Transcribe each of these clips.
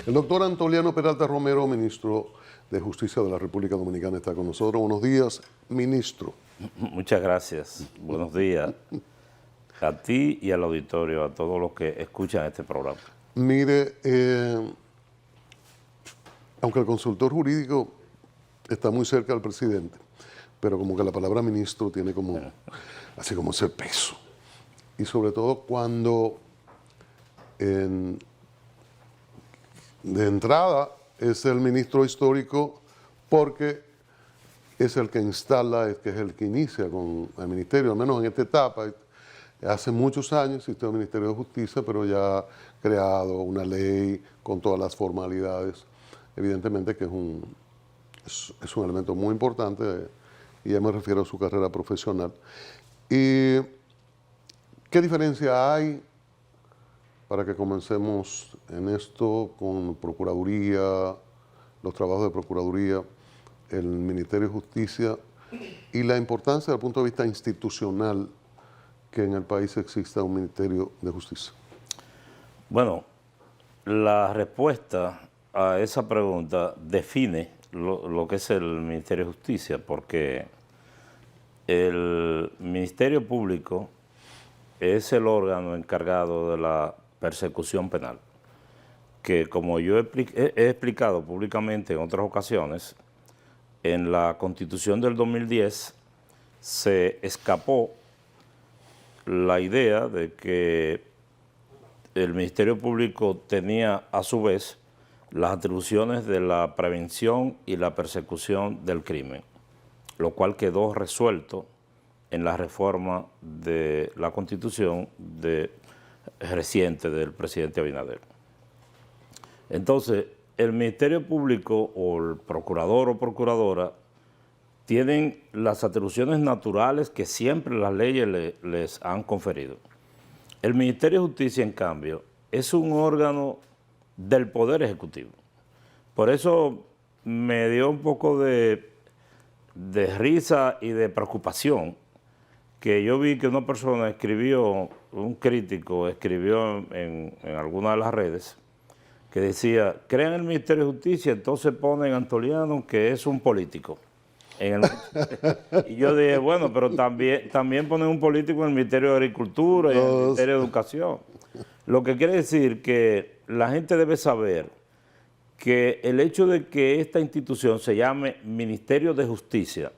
El doctor Antoliano Peralta Romero, ministro de Justicia de la República Dominicana, está con nosotros. Buenos días, ministro. Muchas gracias. Buenos días a ti y al auditorio, a todos los que escuchan este programa. Mire, aunque el consultor jurídico está muy cerca del presidente, pero como que la palabra ministro tiene como, así como ese peso. Y sobre todo cuando de entrada es el ministro histórico porque es el que instala, es que es el que inicia con el ministerio, al menos en esta etapa. Hace muchos años existe el Ministerio de Justicia, pero ya ha creado una ley con todas las formalidades. Evidentemente que es un elemento muy importante, y ya me refiero a su carrera profesional. ¿Y qué diferencia hay, para que comencemos en esto, con Procuraduría, los trabajos de Procuraduría, el Ministerio de Justicia y la importancia desde el punto de vista institucional que en el país exista un Ministerio de Justicia? Bueno, la respuesta a esa pregunta define lo que es el Ministerio de Justicia, porque el Ministerio Público es el órgano encargado de la persecución penal, que como yo he explicado públicamente en otras ocasiones, en la Constitución del 2010 se escapó la idea de que el Ministerio Público tenía a su vez las atribuciones de la prevención y la persecución del crimen, lo cual quedó resuelto en la reforma de la Constitución reciente del presidente Abinader. Entonces, el Ministerio Público o el procurador o procuradora tienen las atribuciones naturales que siempre las leyes les han conferido. El Ministerio de Justicia, en cambio, es un órgano del Poder Ejecutivo. Por eso me dio un poco de risa y de preocupación que yo vi que una persona escribió, un crítico escribió en alguna de las redes, que decía, crean el Ministerio de Justicia, entonces ponen a Antoliano que es un político. Y yo dije, bueno, pero también ponen un político en el Ministerio de Agricultura y en el Ministerio de Educación. Lo que quiere decir que la gente debe saber que el hecho de que esta institución se llame Ministerio de Justicia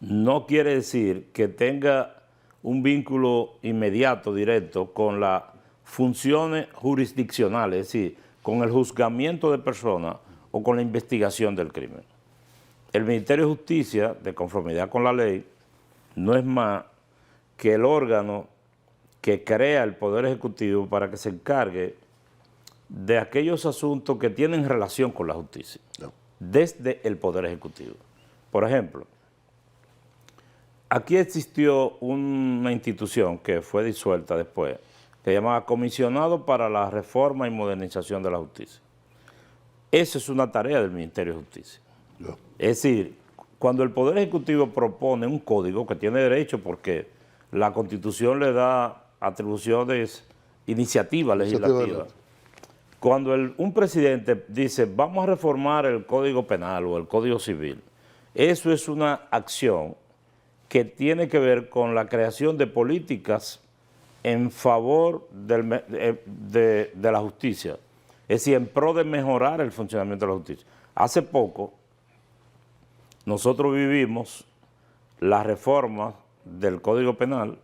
no quiere decir que tenga un vínculo inmediato, directo, con las funciones jurisdiccionales, es decir, con el juzgamiento de personas o con la investigación del crimen. El Ministerio de Justicia, de conformidad con la ley, no es más que el órgano que crea el Poder Ejecutivo para que se encargue de aquellos asuntos que tienen relación con la justicia, desde el Poder Ejecutivo. Por ejemplo, aquí existió una institución que fue disuelta después, que se llamaba Comisionado para la Reforma y Modernización de la Justicia. Esa es una tarea del Ministerio de Justicia. Es decir, cuando el Poder Ejecutivo propone un código que tiene derecho, porque la Constitución le da atribuciones, iniciativas legislativas, cuando un presidente dice, vamos a reformar el Código Penal o el Código Civil, eso es una acción que tiene que ver con la creación de políticas en favor de la justicia, es decir, en pro de mejorar el funcionamiento de la justicia. Hace poco, nosotros vivimos la reforma del Código Penal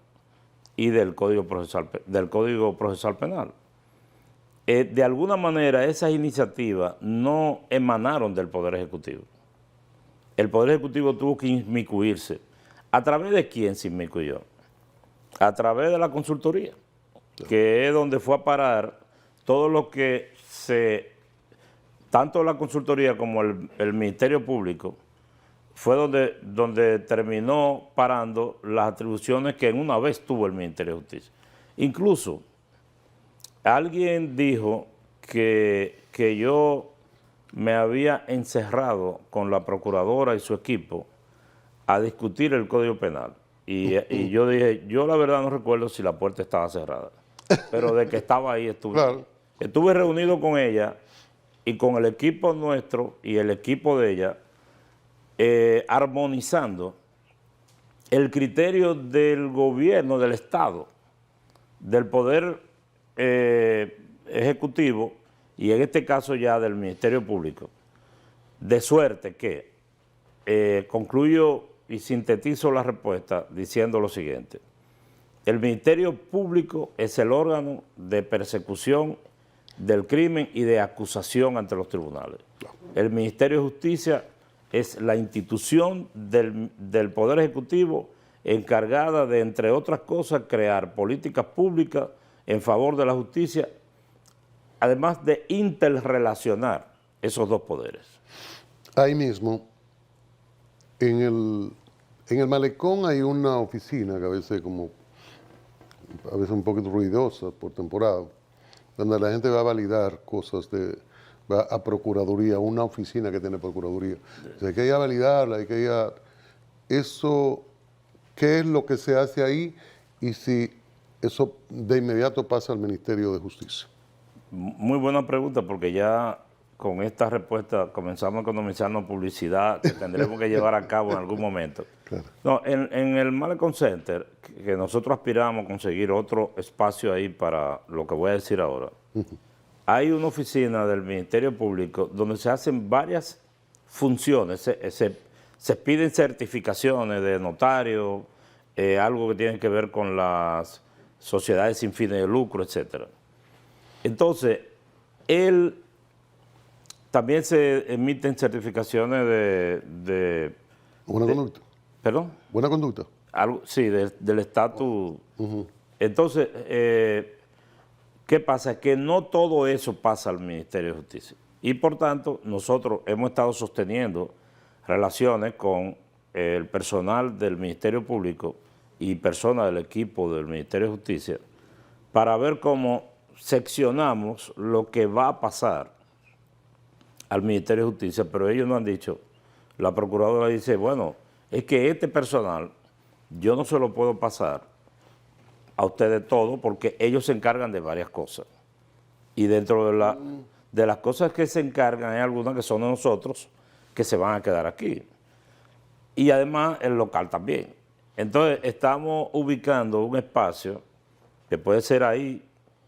y del Código Procesal Penal. De alguna manera, esas iniciativas no emanaron del Poder Ejecutivo. El Poder Ejecutivo tuvo que inmiscuirse. ¿A través de quién se inmiscuyó? A través de la consultoría, que es donde fue a parar todo lo que tanto la consultoría como el Ministerio Público, fue donde terminó parando las atribuciones que en una vez tuvo el Ministerio de Justicia. Incluso, alguien dijo que yo me había encerrado con la procuradora y su equipo a discutir el Código Penal. Y yo dije, yo la verdad no recuerdo si la puerta estaba cerrada, pero de que estaba ahí estuve. Claro. Estuve reunido con ella y con el equipo nuestro y el equipo de ella, armonizando el criterio del gobierno, del Estado, del Poder Ejecutivo y en este caso ya del Ministerio Público. De suerte que concluyo y sintetizo la respuesta diciendo lo siguiente. El Ministerio Público es el órgano de persecución del crimen y de acusación ante los tribunales. El Ministerio de Justicia es la institución del Poder Ejecutivo encargada de, entre otras cosas, crear políticas públicas en favor de la justicia, además de interrelacionar esos dos poderes. Ahí mismo, en el malecón hay una oficina que a veces un poquito ruidosa por temporada, donde la gente va a validar cosas, va a Procuraduría, una oficina que tiene Procuraduría. O sea, hay que ir a validarla, hay que ir a... Eso, ¿qué es lo que se hace ahí? Y si eso de inmediato pasa al Ministerio de Justicia. Muy buena pregunta, porque ya con esta respuesta comenzamos a economizarnos publicidad que tendremos que llevar a cabo en algún momento. Claro. No, en el Malecón Center, que nosotros aspiramos a conseguir otro espacio ahí para lo que voy a decir ahora, hay una oficina del Ministerio Público donde se hacen varias funciones, se piden certificaciones de notario, algo que tiene que ver con las sociedades sin fines de lucro, etcétera. Entonces, también se emiten certificaciones de Buena conducta. ¿Perdón? Buena conducta. Sí, del estatus. Entonces, ¿qué pasa? Que no todo eso pasa al Ministerio de Justicia. Y por tanto, nosotros hemos estado sosteniendo relaciones con el personal del Ministerio Público y personas del equipo del Ministerio de Justicia para ver cómo seccionamos lo que va a pasar al Ministerio de Justicia, pero ellos no han dicho, la Procuradora dice, bueno, es que este personal yo no se lo puedo pasar a ustedes todo porque ellos se encargan de varias cosas. Y dentro de las cosas que se encargan hay algunas que son de nosotros que se van a quedar aquí. Y además el local también. Entonces estamos ubicando un espacio que puede ser ahí,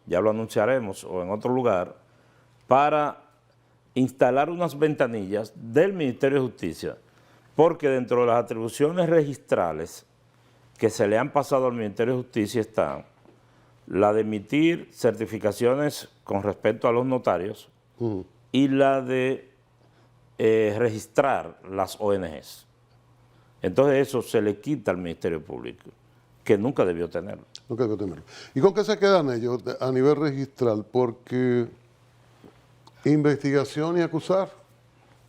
ya lo anunciaremos, o en otro lugar, para instalar unas ventanillas del Ministerio de Justicia, porque dentro de las atribuciones registrales que se le han pasado al Ministerio de Justicia están la de emitir certificaciones con respecto a los notarios y la de registrar las ONGs. Entonces eso se le quita al Ministerio Público, que nunca debió tenerlo. Nunca debió tenerlo. ¿Y con qué se quedan ellos a nivel registral? Porque investigación y acusar,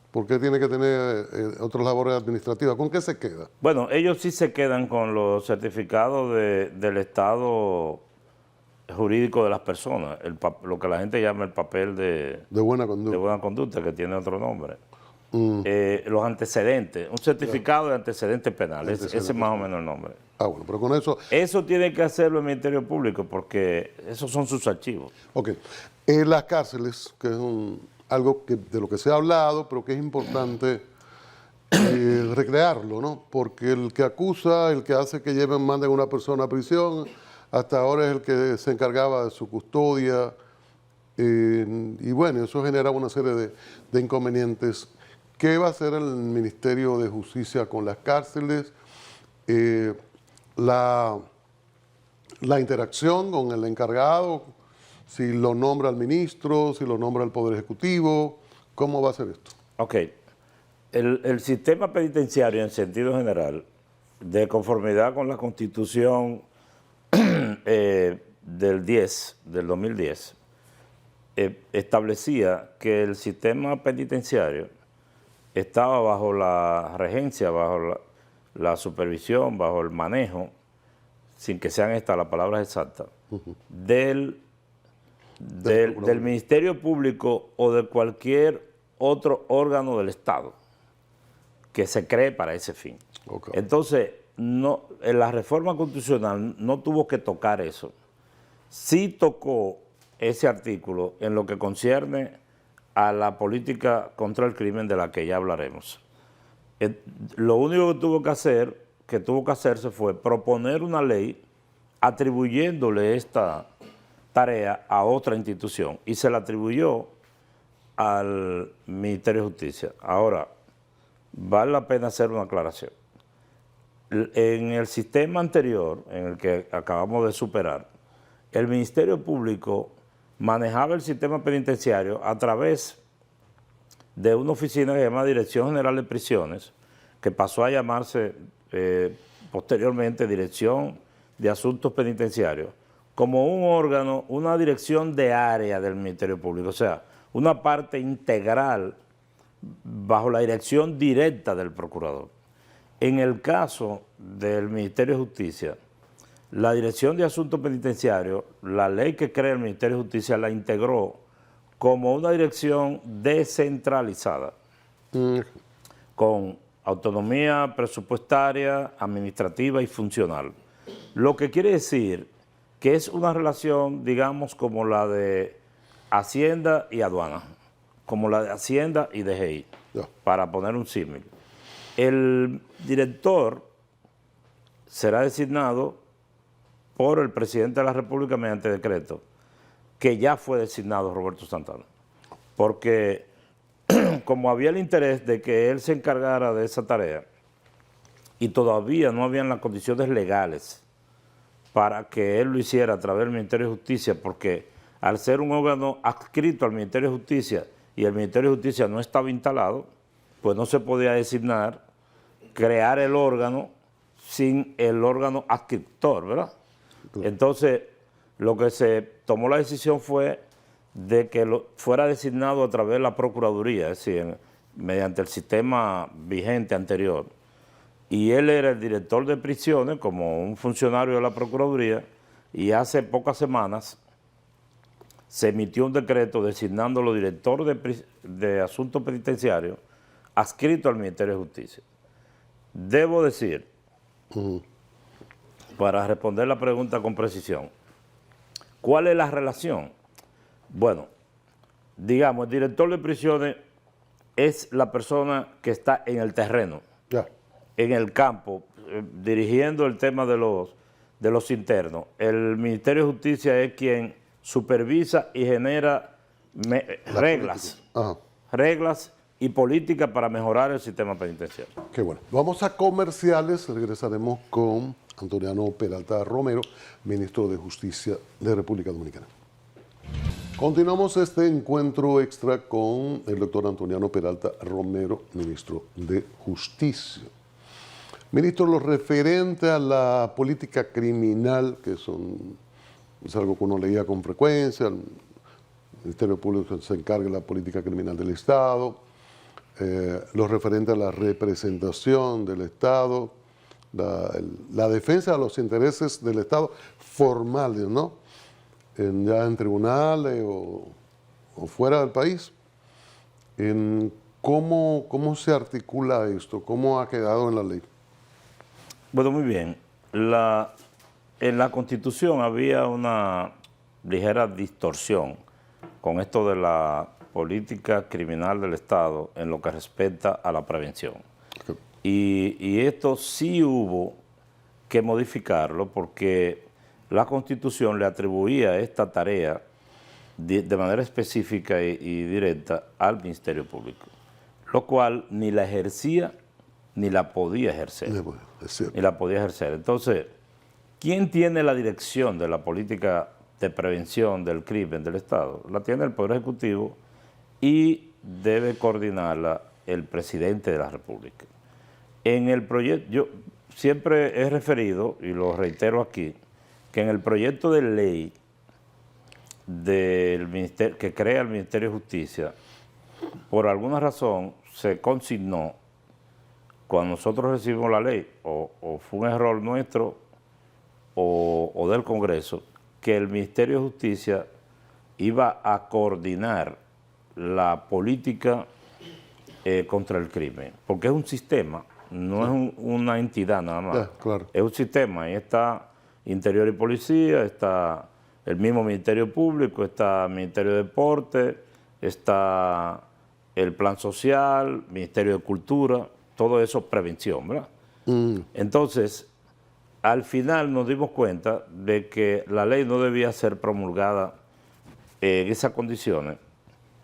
¿por qué tiene que tener otras labores administrativas? ¿Con qué se queda? Bueno, ellos sí se quedan con los certificados del estado jurídico de las personas, lo que la gente llama el papel de buena conducta. De buena conducta, que tiene otro nombre. Los antecedentes, un certificado de antecedentes penales, ese es más o menos el nombre. Ah, bueno, pero con eso... Eso tiene que hacerlo el Ministerio Público porque esos son sus archivos. Ok. Las cárceles, que es algo de lo que se ha hablado, pero que es importante recrearlo, ¿no? Porque el que acusa, el que hace que manden a una persona a prisión, hasta ahora es el que se encargaba de su custodia. Y bueno, eso genera una serie de inconvenientes. ¿Qué va a hacer el Ministerio de Justicia con las cárceles? La interacción con el encargado, si lo nombra el ministro, si lo nombra el Poder Ejecutivo, ¿cómo va a ser esto? Ok. El sistema penitenciario en sentido general, de conformidad con la Constitución del 2010, establecía que el sistema penitenciario estaba bajo la regencia, bajo la supervisión, bajo el manejo, sin que sean estas las palabras exactas, del Ministerio Público o de cualquier otro órgano del Estado que se cree para ese fin. Okay. Entonces, la reforma constitucional no tuvo que tocar eso. Sí tocó ese artículo en lo que concierne a la política contra el crimen de la que ya hablaremos. Lo único que tuvo que hacerse fue proponer una ley atribuyéndole esta tarea a otra institución y se la atribuyó al Ministerio de Justicia. Ahora, vale la pena hacer una aclaración. En el sistema anterior, en el que acabamos de superar, el Ministerio Público manejaba el sistema penitenciario a través de una oficina que se llama Dirección General de Prisiones, que pasó a llamarse posteriormente Dirección de Asuntos Penitenciarios, como un órgano, una dirección de área del Ministerio Público, o sea, una parte integral bajo la dirección directa del procurador. En el caso del Ministerio de Justicia, la Dirección de Asuntos Penitenciarios, la ley que crea el Ministerio de Justicia la integró como una dirección descentralizada, con autonomía presupuestaria, administrativa y funcional. Lo que quiere decir que es una relación, digamos, como la de Hacienda y Aduana, como la de Hacienda y DGI, para poner un símil. El director será designado por el presidente de la República mediante decreto, que ya fue designado Roberto Santana, porque como había el interés de que él se encargara de esa tarea y todavía no habían las condiciones legales para que él lo hiciera a través del Ministerio de Justicia, porque al ser un órgano adscrito al Ministerio de Justicia y el Ministerio de Justicia no estaba instalado, pues no se podía designar, crear el órgano sin el órgano adscriptor, ¿verdad? Entonces, lo que se tomó la decisión fue de que fuera designado a través de la Procuraduría, es decir, mediante el sistema vigente anterior. Y él era el director de prisiones como un funcionario de la Procuraduría, y hace pocas semanas se emitió un decreto designándolo director de Asuntos Penitenciarios adscrito al Ministerio de Justicia. Debo decir, para responder la pregunta con precisión, ¿cuál es la relación? Bueno, digamos, el director de prisiones es la persona que está en el terreno, en el campo, dirigiendo el tema de los internos. El Ministerio de Justicia es quien supervisa y genera reglas y políticas para mejorar el sistema penitenciario. Qué bueno. Vamos a comerciales, regresaremos con Antoniano Peralta Romero, ministro de Justicia de República Dominicana. Continuamos este encuentro extra con el doctor Antoniano Peralta Romero, ministro de Justicia. Ministro, lo referente a la política criminal, que es algo que uno leía con frecuencia, el Ministerio Público se encarga de la política criminal del Estado, lo referente a la representación del Estado, la defensa de los intereses del Estado formales, ¿no? Ya en tribunales o fuera del país. ¿Cómo se articula esto? ¿Cómo ha quedado en la ley? Bueno, muy bien. En la Constitución había una ligera distorsión con esto de la política criminal del Estado en lo que respecta a la prevención. Okay. Y esto sí hubo que modificarlo porque la Constitución le atribuía esta tarea de manera específica y directa al Ministerio Público, lo cual ni la ejercía ni la podía ejercer. Ni la podía ejercer. Entonces, ¿quién tiene la dirección de la política de prevención del crimen del Estado? La tiene el Poder Ejecutivo y debe coordinarla el presidente de la República. En el proyecto, yo siempre he referido, y lo reitero aquí, que en el proyecto de ley que crea el Ministerio de Justicia, por alguna razón se consignó, cuando nosotros recibimos la ley, o fue un error nuestro o del Congreso, que el Ministerio de Justicia iba a coordinar la política contra el crimen, porque es un sistema, no es una entidad nada más, claro. Es un sistema, ahí está Interior y Policía, está el mismo Ministerio Público, está el Ministerio de Deporte, está el Plan Social, Ministerio de Cultura, todo eso es prevención, ¿verdad? Entonces, al final nos dimos cuenta de que la ley no debía ser promulgada en esas condiciones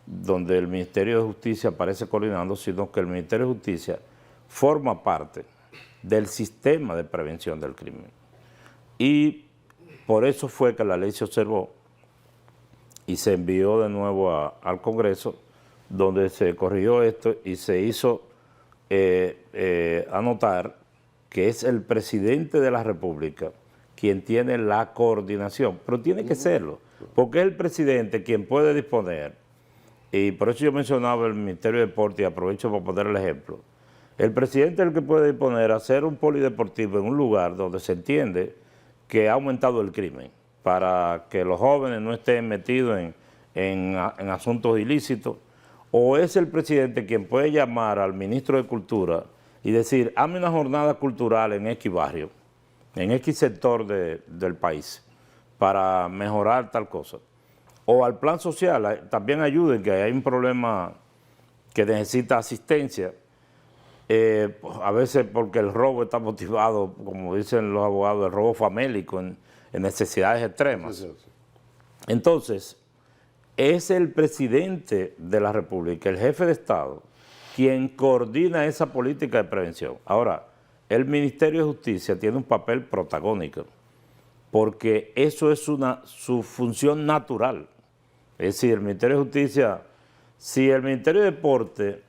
donde el Ministerio de Justicia aparece coordinando, sino que el Ministerio de Justicia forma parte del sistema de prevención del crimen. Y por eso fue que la ley se observó y se envió de nuevo al Congreso, donde se corrigió esto y se hizo anotar que es el presidente de la República quien tiene la coordinación, pero tiene que serlo, porque es el presidente quien puede disponer, y por eso yo mencionaba el Ministerio de Deporte y aprovecho para poner el ejemplo. El presidente es el que puede disponer a hacer un polideportivo en un lugar donde se entiende que ha aumentado el crimen, para que los jóvenes no estén metidos en asuntos ilícitos, o es el presidente quien puede llamar al ministro de Cultura y decir, hazme una jornada cultural en X barrio, en X sector del país, para mejorar tal cosa. O al plan social, también ayuden, que hay un problema que necesita asistencia, a veces porque el robo está motivado, como dicen los abogados, el robo famélico en necesidades extremas. Entonces, es el presidente de la República, el jefe de Estado, quien coordina esa política de prevención. Ahora, el Ministerio de Justicia tiene un papel protagónico, porque eso es su función natural. Es decir, el Ministerio de Justicia, si el Ministerio de Deporte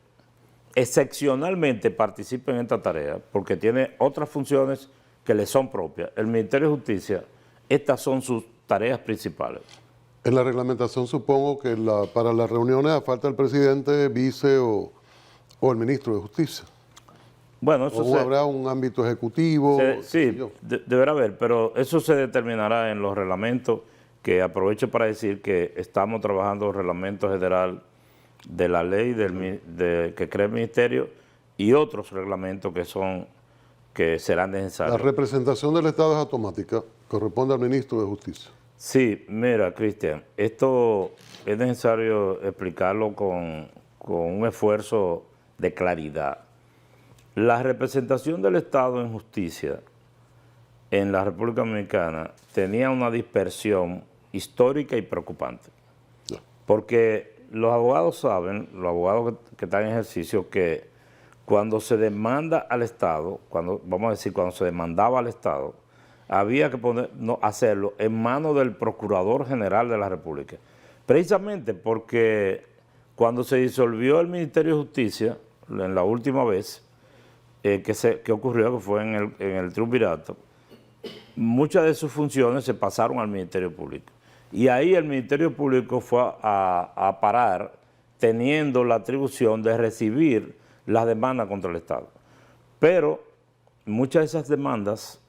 excepcionalmente participa en esta tarea, porque tiene otras funciones que le son propias, el Ministerio de Justicia, estas son sus tareas principales. En la reglamentación supongo que para las reuniones falta el presidente, vice o el ministro de Justicia. Bueno, eso habrá un ámbito ejecutivo. Sí, deberá haber, pero eso se determinará en los reglamentos, que aprovecho para decir que estamos trabajando el reglamento general de la ley que crea el ministerio y otros reglamentos que serán necesarios. La representación del Estado es automática, corresponde al ministro de Justicia. Sí, mira, Cristian, esto es necesario explicarlo con un esfuerzo de claridad. La representación del Estado en justicia en la República Dominicana tenía una dispersión histórica y preocupante. Porque los abogados saben, los abogados que están en ejercicio, que cuando se demanda al Estado, cuando se demandaba al Estado, había que hacerlo en manos del Procurador General de la República. Precisamente porque cuando se disolvió el Ministerio de Justicia, en la última vez que ocurrió, que fue en el triunvirato, muchas de sus funciones se pasaron al Ministerio Público. Y ahí el Ministerio Público fue a parar teniendo la atribución de recibir las demandas contra el Estado. Pero muchas de esas demandas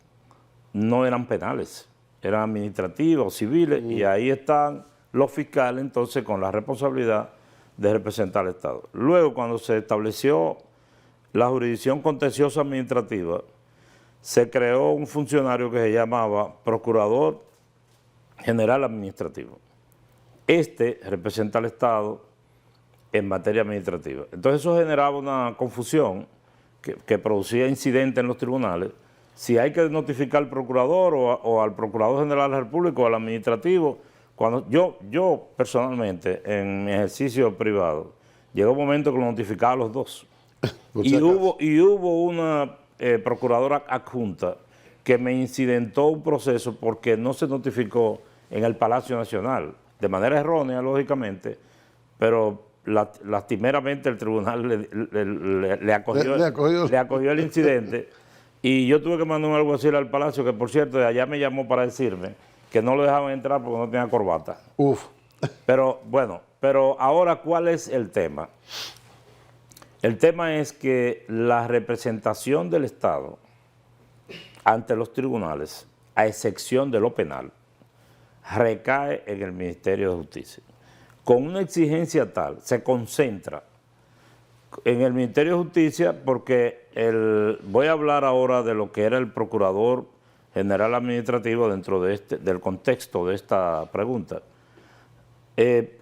no eran penales, eran administrativas o civiles, y ahí están los fiscales entonces con la responsabilidad de representar al Estado. Luego, cuando se estableció la jurisdicción contenciosa administrativa, se creó un funcionario que se llamaba Procurador General Administrativo. Este representa al Estado en materia administrativa. Entonces eso generaba una confusión que producía incidentes en los tribunales. Si hay que notificar al procurador o al Procurador General de la República o al administrativo, cuando yo personalmente en mi ejercicio privado, llegó un momento que lo notificaba a los dos. Y hubo una procuradora adjunta que me incidentó un proceso porque no se notificó en el Palacio Nacional, de manera errónea, lógicamente, pero lastimeramente el tribunal le acogió el incidente, y yo tuve que mandar un alguacil al Palacio, que por cierto de allá me llamó para decirme que no lo dejaban entrar porque no tenía corbata. Pero bueno, ahora, ¿cuál es el tema? El tema es que la representación del Estado ante los tribunales, a excepción de lo penal, recae en el Ministerio de Justicia. Con una exigencia tal, se concentra en el Ministerio de Justicia, porque voy a hablar ahora de lo que era el Procurador general administrativo dentro de del contexto de esta pregunta,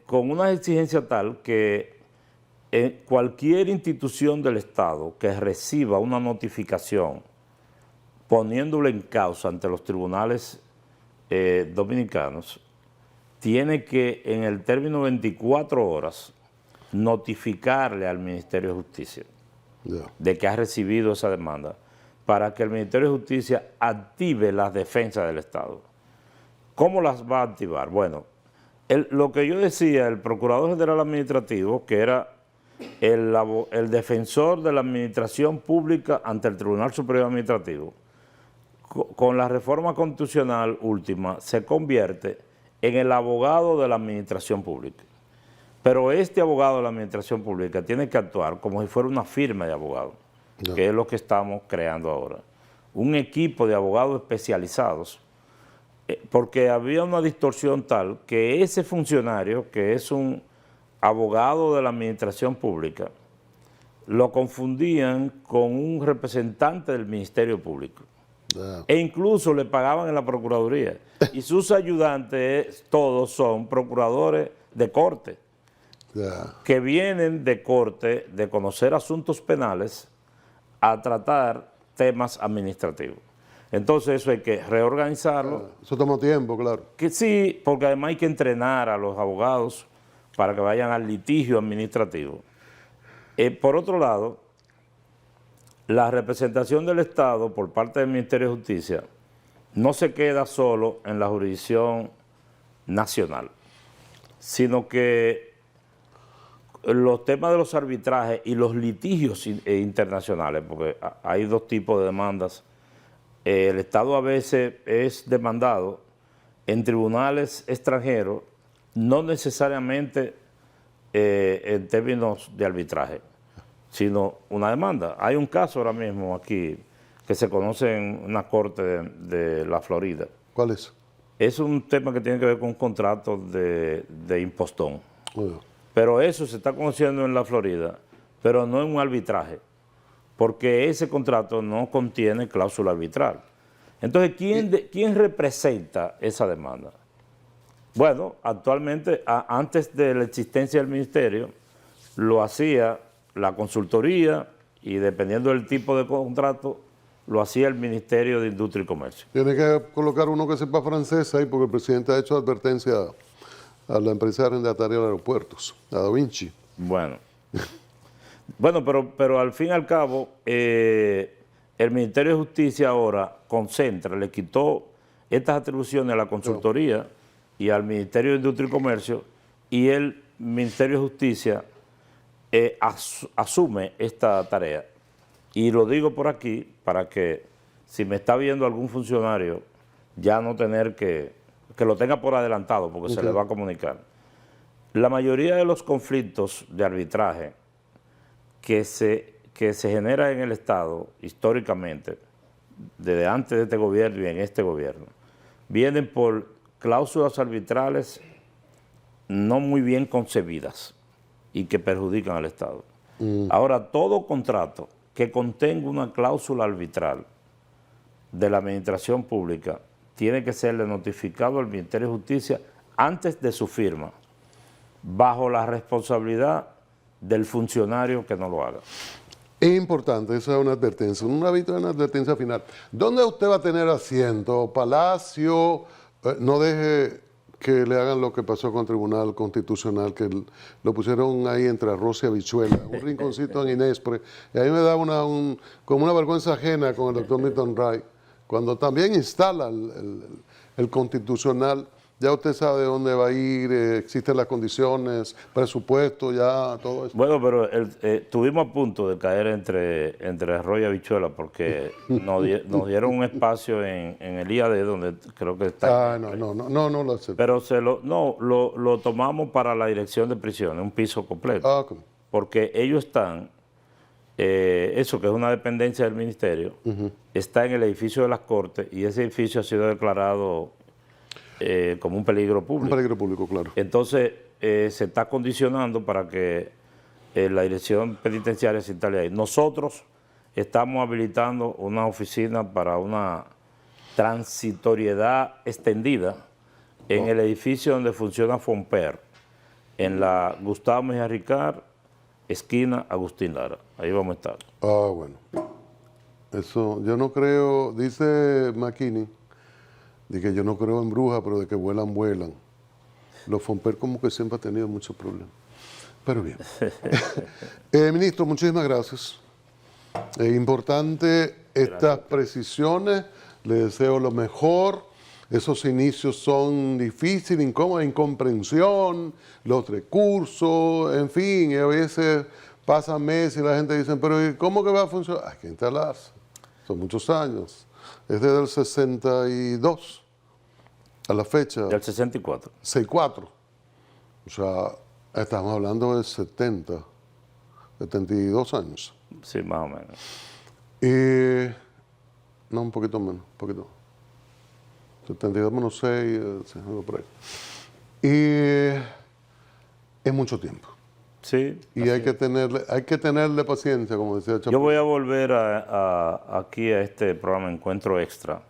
con una exigencia tal que cualquier institución del Estado que reciba una notificación poniéndole en causa ante los tribunales dominicanos, tiene que en el término de 24 horas notificarle al Ministerio de Justicia de que ha recibido esa demanda para que el Ministerio de Justicia active las defensas del Estado. ¿Cómo las va a activar? Bueno, lo que yo decía, el Procurador General Administrativo, que era el defensor de la administración pública ante el Tribunal Superior Administrativo, con la reforma constitucional última, se convierte en el abogado de la administración pública. Pero este abogado de la administración pública tiene que actuar como si fuera una firma de abogados, que es lo que estamos creando ahora. Un equipo de abogados especializados, porque había una distorsión tal que ese funcionario, que es un abogado de la administración pública, lo confundían con un representante del Ministerio Público. E incluso le pagaban en la Procuraduría. Y sus ayudantes todos son procuradores de corte, que vienen de corte de conocer asuntos penales a tratar temas administrativos. Entonces eso hay que reorganizarlo. Eso toma tiempo, claro. Que sí, porque además hay que entrenar a los abogados para que vayan al litigio administrativo. Por otro lado, la representación del Estado por parte del Ministerio de Justicia no se queda solo en la jurisdicción nacional, sino que los temas de los arbitrajes y los litigios internacionales, porque hay dos tipos de demandas. El Estado a veces es demandado en tribunales extranjeros, no necesariamente en términos de arbitraje, sino una demanda. Hay un caso ahora mismo aquí que se conoce en una corte de la Florida. ¿Cuál es? Es un tema que tiene que ver con un contrato de impostón. Pero eso se está conociendo en la Florida, pero no en un arbitraje, porque ese contrato no contiene cláusula arbitral. Entonces, ¿quién representa esa demanda? Bueno, actualmente, antes de la existencia del ministerio, lo hacía la consultoría y dependiendo del tipo de contrato, lo hacía el Ministerio de Industria y Comercio. Tiene que colocar uno que sepa francés ahí, porque el presidente ha hecho advertencia a la empresa arrendataria de aeropuertos, a Da Vinci. Bueno, pero al fin y al cabo, el Ministerio de Justicia ahora concentra, le quitó estas atribuciones a la consultoría y al Ministerio de Industria y Comercio, y el Ministerio de Justicia asume esta tarea. Y lo digo por aquí para que si me está viendo algún funcionario, ya no tener que lo tenga por adelantado, porque se le va a comunicar. La mayoría de los conflictos de arbitraje que se genera en el Estado históricamente, desde antes de este gobierno y en este gobierno, vienen por cláusulas arbitrales no muy bien concebidas y que perjudican al Estado. Ahora, todo contrato que contenga una cláusula arbitral de la administración pública tiene que serle notificado al Ministerio de Justicia antes de su firma, bajo la responsabilidad del funcionario que no lo haga. Es importante, esa es una advertencia, una advertencia final. ¿Dónde usted va a tener asiento? ¿Palacio? No deje que le hagan lo que pasó con el Tribunal Constitucional, que lo pusieron ahí entre arroz y habichuela, un rinconcito en Inespre. Y a mí me da como una vergüenza ajena con el doctor Milton Wright, cuando también instala el Constitucional. Ya usted sabe dónde va a ir, existen las condiciones, presupuesto, ya todo eso. Bueno, pero estuvimos a punto de caer entre arroz y habichuela porque nos dieron un espacio en el IAD donde creo que está. No lo acepto. Pero lo tomamos para la dirección de prisiones, un piso completo. Porque ellos están, eso que es una dependencia del ministerio, está en el edificio de las Cortes y ese edificio ha sido declarado como un peligro público. Un peligro público, claro. Entonces, se está condicionando para que la dirección penitenciaria se instale ahí. Nosotros estamos habilitando una oficina para transitoriedad extendida en el edificio donde funciona Fomper, en la Gustavo Mejía Ricard, esquina Agustín Lara. Ahí vamos a estar. Ah, bueno. Eso, yo no creo, dice McKinney, de que yo no creo en brujas, pero de que vuelan, vuelan. Los Fomper como que siempre han tenido muchos problemas. Pero bien. Ministro, muchísimas gracias. Es importante estas precisiones. Le deseo lo mejor. Esos inicios son difíciles, incómodos, incomprensión, los recursos, en fin, y a veces pasan meses y la gente dice, pero ¿cómo que va a funcionar? Hay que instalarse. Son muchos años. Es desde el 62 a la fecha. Del 64. 64. O sea, estamos hablando de 72 años. Sí, más o menos. No, un poquito menos, un poquito. 72 menos 6, por ahí. Y es mucho tiempo. Sí. Y hay que tenerle paciencia, como decía Chapo. Yo voy a volver aquí a este programa Encuentro Extra,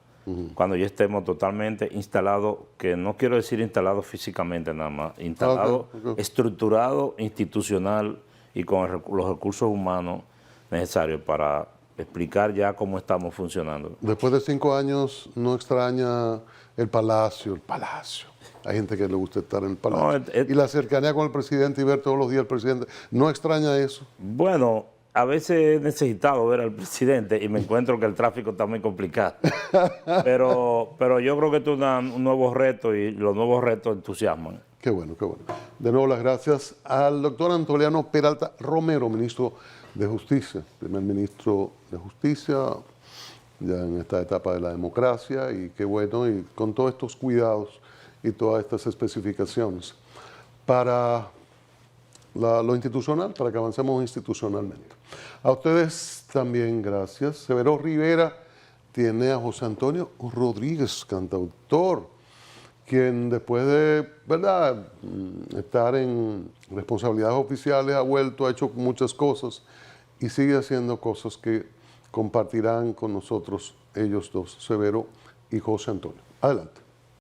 cuando ya estemos totalmente instalados, que no quiero decir instalados físicamente nada más, instalados, estructurado, institucional y con los recursos humanos necesarios para explicar ya cómo estamos funcionando. Después de 5 años, ¿no extraña el palacio? El palacio. Hay gente que le gusta estar en el palacio. No, y la cercanía con el presidente y ver todos los días al presidente. ¿No extraña eso? Bueno, a veces he necesitado ver al presidente y me encuentro que el tráfico está muy complicado. pero yo creo que esto es un nuevo reto y los nuevos retos entusiasman. Qué bueno, qué bueno. De nuevo las gracias al doctor Antoliano Peralta Romero, ministro de Justicia, primer ministro de Justicia, ya en esta etapa de la democracia, y qué bueno, y con todos estos cuidados y todas estas especificaciones para lo institucional, para que avancemos institucionalmente. A ustedes también gracias. Severo Rivera tiene a José Antonio Rodríguez, cantautor, quien después de, ¿verdad?, estar en responsabilidades oficiales ha vuelto, ha hecho muchas cosas y sigue haciendo cosas que compartirán con nosotros ellos dos, Severo y José Antonio. Adelante.